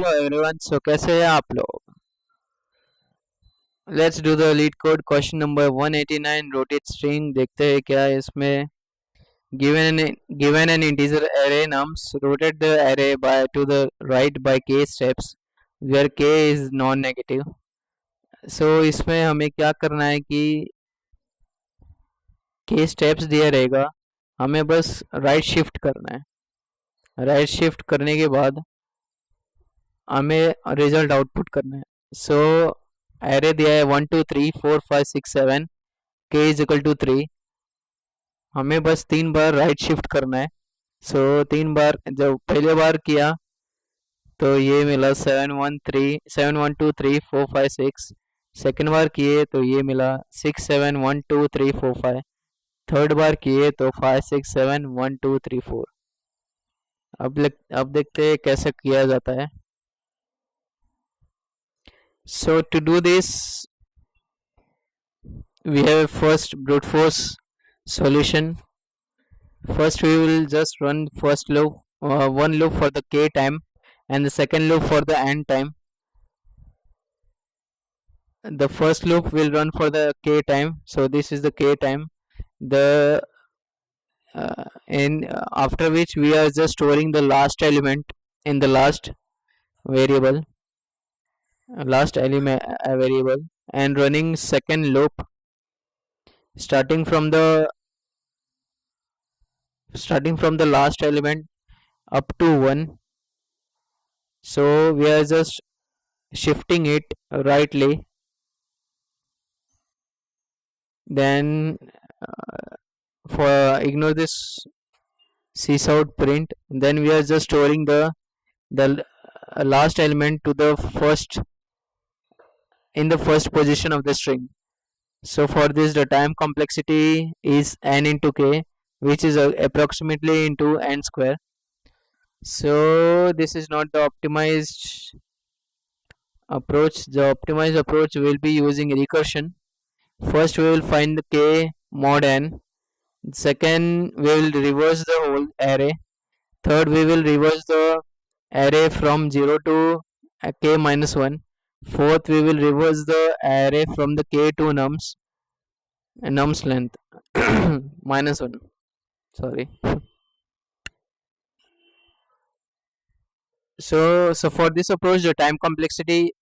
Hello everyone, सो कैसे हैं आप लोग। Let's do the leet code question number 189 rotate string. देखते हैं क्या है इसमें। given an integer array nums, rotate the array by to the right by k steps where k is non negative. सो इसमें हमें क्या करना है कि k स्टेप्स दिया रहेगा, हमें बस राइट शिफ्ट करना है। राइट शिफ्ट करने के बाद हमें रिजल्ट आउटपुट करना है। सो एरे दिया है 1 2 3 4 5 6 7, के इज इक्वल टू 3। हमें बस 3 बार राइट शिफ्ट करना है। सो 3 बार जब पहले बार किया तो ये मिला 7 1 2 3 4 5 6। सेकेंड बार किए तो ये मिला 6 7 1 2 3 4 5। थर्ड बार किए तो 5 6 7 1 2 3 4। अब देखते हैं कैसे किया जाता है। So to do this we have first brute force solution. First we will just run first loop, one loop for the k time and the second loop for the n time. The first loop will run for the k time, so this is the k time. The in After which we are just storing the last element in the last variable, variable, and running second loop starting from the last element up to 1. So we are just shifting it rightly. Then for ignore this sysout print, then we are just storing the last element to the first in the first position of the string. So for this the time complexity is n into k, which is approximately into n square. So this is not the optimized approach. The optimized approach will be using recursion. First we will find the k mod n. Second we will reverse the whole array. Third we will reverse the array from 0 to k minus 1. Fourth we will reverse the array from the k to nums length minus 1, sorry. So for this approach the time complexity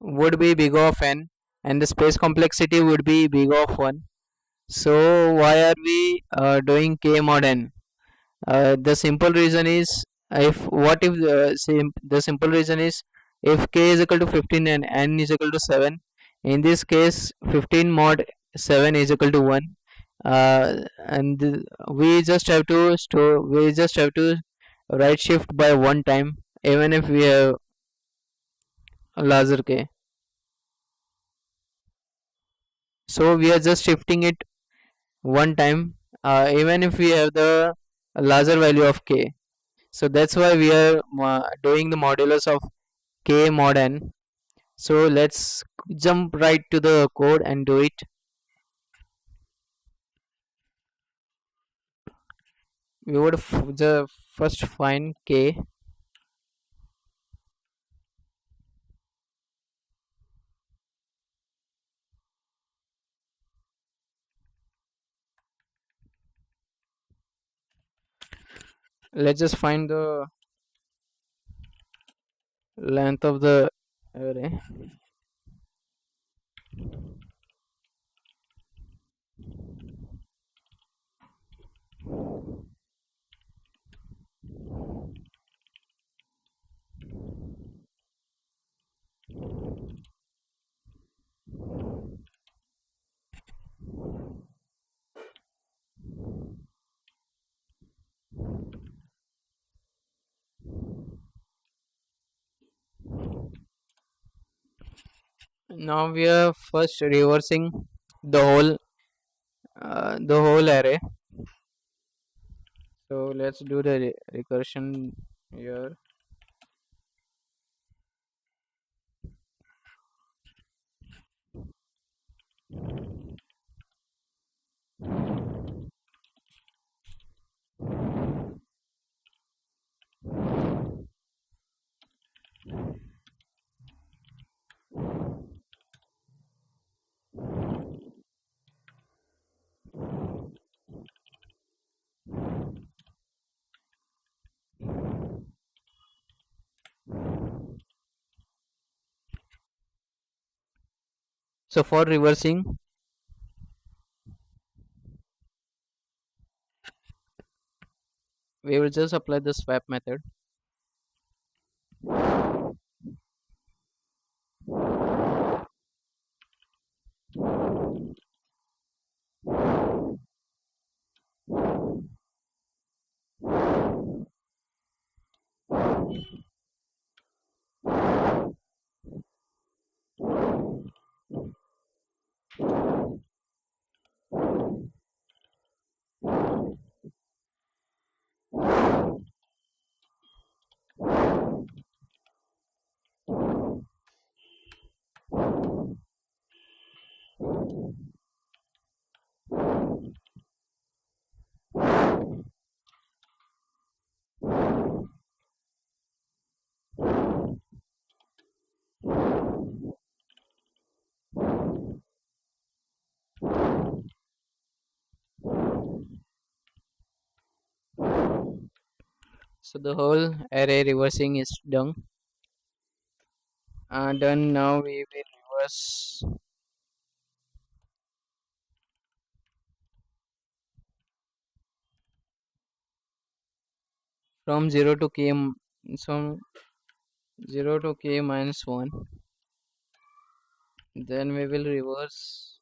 would be big of n and the space complexity would be big of 1. So why are we doing k mod n? The simple reason is, the simple reason is, if k is equal to 15 and n is equal to 7, in this case 15 mod 7 is equal to 1. And we just have to right shift by one time even if we have a larger k. So we are just shifting it one time even if we have the larger value of k. So that's why we are doing the modulus of k mod n. So let's jump right to the code and do it. We would first find k. Let's just find the length of the array. Now we are first reversing the whole array. So let's do the recursion here. So for reversing, we will just apply the swap method. So the whole array reversing is done. Done. Now we will reverse from 0 to k, so 0 to k minus 1. Then we will reverse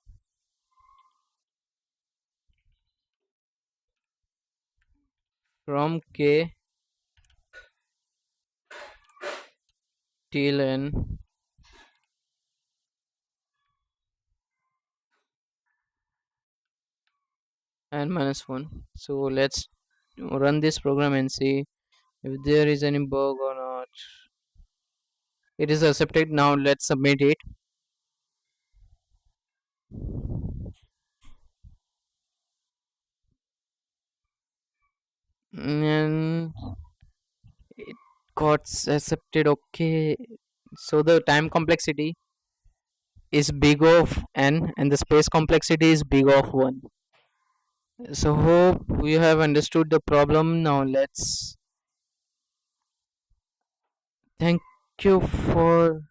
from k till n and minus 1. So let's run this program and see if there is any bug or not. It is accepted. Now let's submit it. And it got accepted. Okay, so the time complexity is big of n and the space complexity is big of 1. So hope you have understood the problem. Now let's thank you for